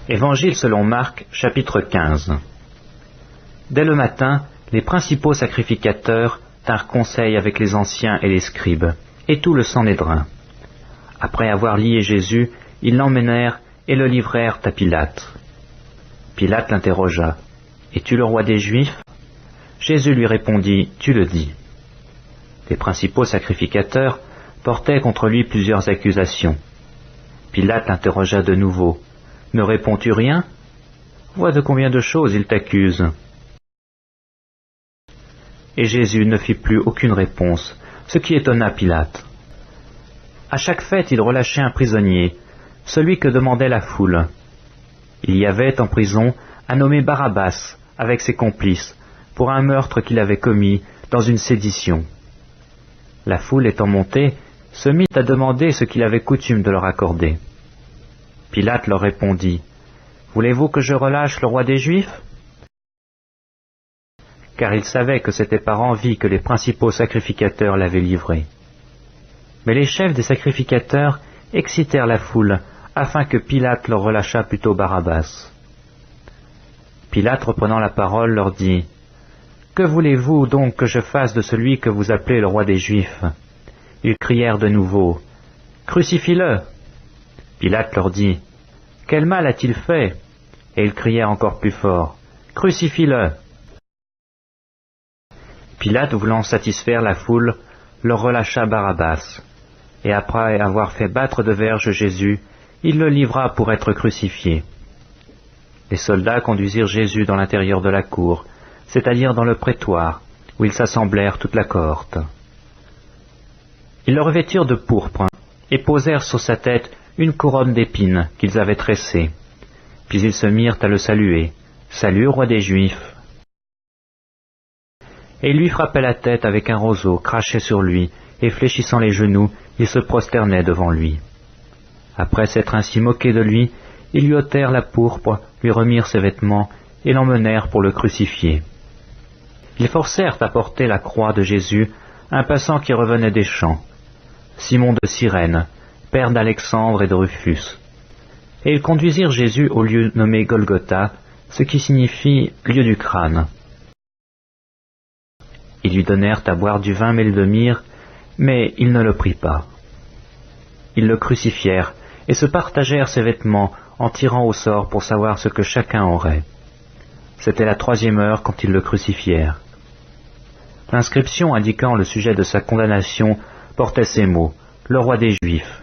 Évangile selon Marc, chapitre 15. Dès le matin, les principaux sacrificateurs tinrent conseil avec les anciens et les scribes, et tout le Sanhédrin. Après avoir lié Jésus, ils l'emmenèrent et le livrèrent à Pilate. Pilate l'interrogea. « Es-tu le roi des Juifs ?» Jésus lui répondit, « Tu le dis. » Les principaux sacrificateurs portaient contre lui plusieurs accusations. Pilate l'interrogea de nouveau. « Ne réponds-tu rien ? Vois de combien de choses il t'accuse. » Et Jésus ne fit plus aucune réponse, ce qui étonna Pilate. À chaque fête, il relâchait un prisonnier, celui que demandait la foule. Il y avait en prison un nommé Barabbas, avec ses complices, pour un meurtre qu'il avait commis dans une sédition. La foule étant montée, se mit à demander ce qu'il avait coutume de leur accorder. Pilate leur répondit, « Voulez-vous que je relâche le roi des Juifs ?» Car il savait que c'était par envie que les principaux sacrificateurs l'avaient livré. Mais les chefs des sacrificateurs excitèrent la foule, afin que Pilate leur relâchât plutôt Barabbas. Pilate, reprenant la parole, leur dit, « Que voulez-vous donc que je fasse de celui que vous appelez le roi des Juifs ?» Ils crièrent de nouveau, « Crucifie-le !» Pilate leur dit, « Quel mal a-t-il fait ?» Et ils crièrent encore plus fort, « Crucifie-le !» Pilate, voulant satisfaire la foule, leur relâcha Barabbas, et après avoir fait battre de verges Jésus, il le livra pour être crucifié. Les soldats conduisirent Jésus dans l'intérieur de la cour, c'est-à-dire dans le prétoire, où ils s'assemblèrent toute la cohorte. Ils le revêtirent de pourpre, et posèrent sur sa tête une couronne d'épines qu'ils avaient tressée. Puis ils se mirent à le saluer. « Salut, roi des Juifs !» Et ils lui frappaient la tête avec un roseau, crachaient sur lui, et fléchissant les genoux, ils se prosternaient devant lui. Après s'être ainsi moqués de lui, ils lui ôtèrent la pourpre, lui remirent ses vêtements, et l'emmenèrent pour le crucifier. Ils forcèrent à porter la croix de Jésus un passant qui revenait des champs, Simon de Cyrène, père d'Alexandre et de Rufus. Et ils conduisirent Jésus au lieu nommé Golgotha, ce qui signifie « lieu du crâne ». Ils lui donnèrent à boire du vin mêlé de myrrhe, mais il ne le prit pas. Ils le crucifièrent et se partagèrent ses vêtements en tirant au sort pour savoir ce que chacun aurait. C'était la 3e heure quand ils le crucifièrent. L'inscription indiquant le sujet de sa condamnation portait ces mots, « Le roi des Juifs ».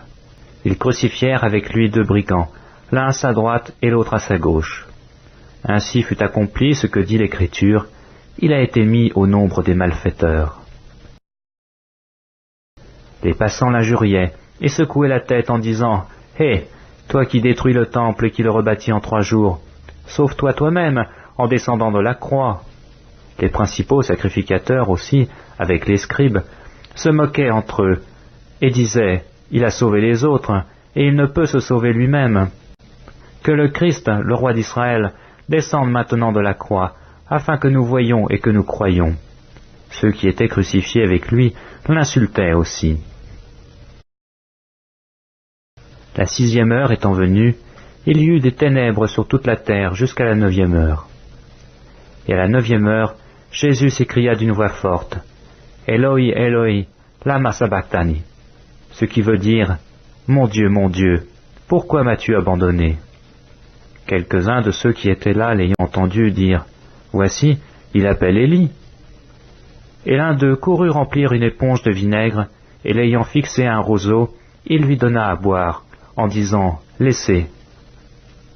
Ils crucifièrent avec lui 2 brigands, l'un à sa droite et l'autre à sa gauche. Ainsi fut accompli ce que dit l'Écriture, il a été mis au nombre des malfaiteurs. Les passants l'injuriaient et secouaient la tête en disant, « Hé, toi qui détruis le temple et qui le rebâtis en 3 jours, sauve-toi toi-même en descendant de la croix. » Les principaux sacrificateurs aussi, avec les scribes, se moquaient entre eux et disaient, « Il a sauvé les autres, et il ne peut se sauver lui-même. Que le Christ, le roi d'Israël, descende maintenant de la croix, afin que nous voyions et que nous croyions. » Ceux qui étaient crucifiés avec lui l'insultaient aussi. La 6e heure étant venue, il y eut des ténèbres sur toute la terre jusqu'à la 9e heure. Et à la 9e heure, Jésus s'écria d'une voix forte, « Eloi, Eloi, lama sabachthani » ce qui veut dire « Mon Dieu, pourquoi m'as-tu abandonné ?» Quelques-uns de ceux qui étaient là l'ayant entendu dire « Voici, il appelle Élie » Et l'un d'eux courut remplir une éponge de vinaigre, et l'ayant fixé à un roseau, il lui donna à boire, en disant « Laissez,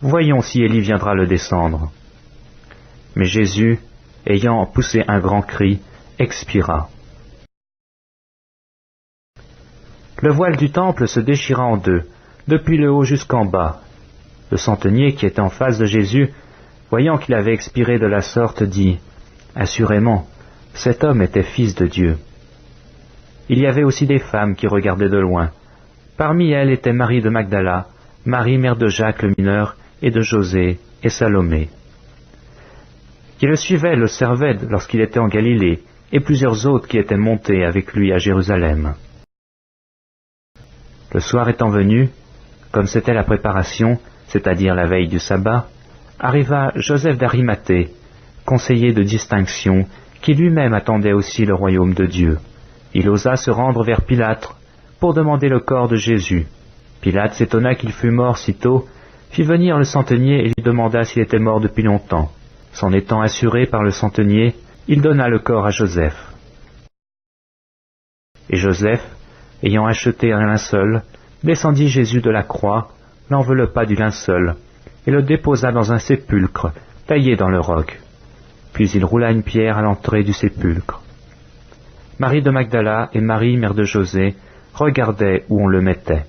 voyons si Élie viendra le descendre. » Mais Jésus, ayant poussé un grand cri, expira. Le voile du temple se déchira en 2, depuis le haut jusqu'en bas. Le centenier qui était en face de Jésus, voyant qu'il avait expiré de la sorte, dit « Assurément, cet homme était fils de Dieu. » Il y avait aussi des femmes qui regardaient de loin. Parmi elles était Marie de Magdala, Marie mère de Jacques le mineur, et de José, et Salomé. Qui le suivaient le servaient lorsqu'il était en Galilée, et plusieurs autres qui étaient montés avec lui à Jérusalem. Le soir étant venu, comme c'était la préparation, c'est-à-dire la veille du sabbat, arriva Joseph d'Arimathée, conseiller de distinction, qui lui-même attendait aussi le royaume de Dieu. Il osa se rendre vers Pilate pour demander le corps de Jésus. Pilate s'étonna qu'il fût mort si tôt, fit venir le centenier et lui demanda s'il était mort depuis longtemps. S'en étant assuré par le centenier, il donna le corps à Joseph. Et Joseph, ayant acheté un linceul, descendit Jésus de la croix, l'enveloppa du linceul, et le déposa dans un sépulcre, taillé dans le roc. Puis il roula une pierre à l'entrée du sépulcre. Marie de Magdala et Marie, mère de José, regardaient où on le mettait.